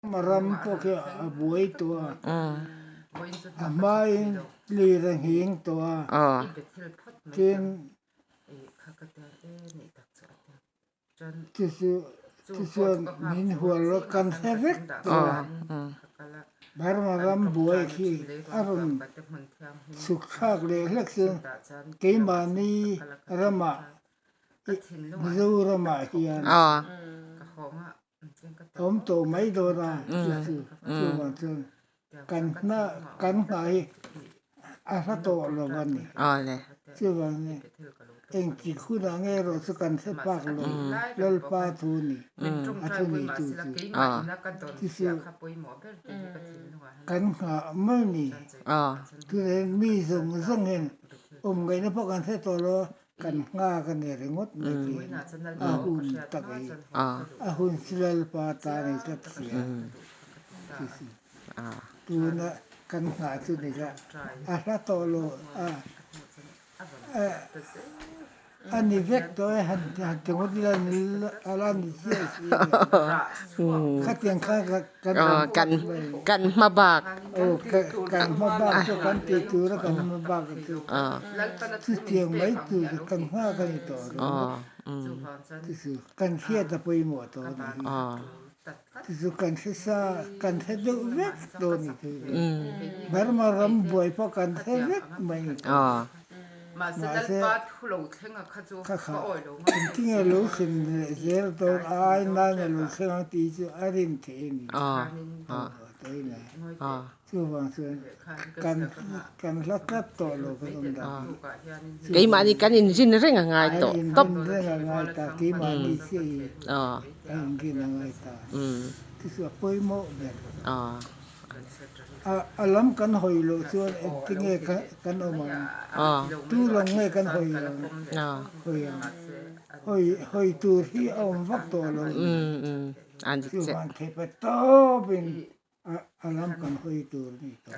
maram po ke buai to mai li rang hing to tin tisu min hual kan hevek to bar maram buai khi arun sukhak le leksin ke mani rama zu rama hian om to mai do na chu wan chu kan ngai a sa to lo van ni le chu wan ni eng ki khu da nge ro su kan se pak lo lol pa thu ni a thu ni tu ti su kan ha ma ni tu le mi zong zong hen ngai na po kan se to lo kan nga kan ne rengot me ki a hun ta kai a hun silal pa ta ni ta sia tu na kan nga tu ni ga a sa to lo ani vek to han te ngot la ni ala ni sia kha tiang khaกันมาบาก kan ma ba to kan te tu ra kan ma ba tu tu tiang mai tu kan ha kan to tu su kan sia ta poi mo to tu su kan sa kan se do vek do ni tu bar ma ram boi po kan se vek maiมาเสด็จปัดหัวเข่งอะข้าจูข้าอ่อยลงมา ที่เงลูสินเจ้าตัวไอ้นั่นลูสินตีจูอารินเทนี่ตัวนี้ชูฟังส่วนกันลักลับตัวโลกตรงนั้น cái mà đi cái nhìn xin rất là ngay tổ top เรื่องง่ายตากี่มาดีสิกินง่ายตาที่สุดไปโม่แบบอารมณ์กันหอยโลส่วนที่เงกันออกมาตู้ลงเงกันหอยหอยตัวที่เอาวักตัวลงอันที่นี้มันเทปโตเป็นอารมณ์กันหอยตัวนี่ตัว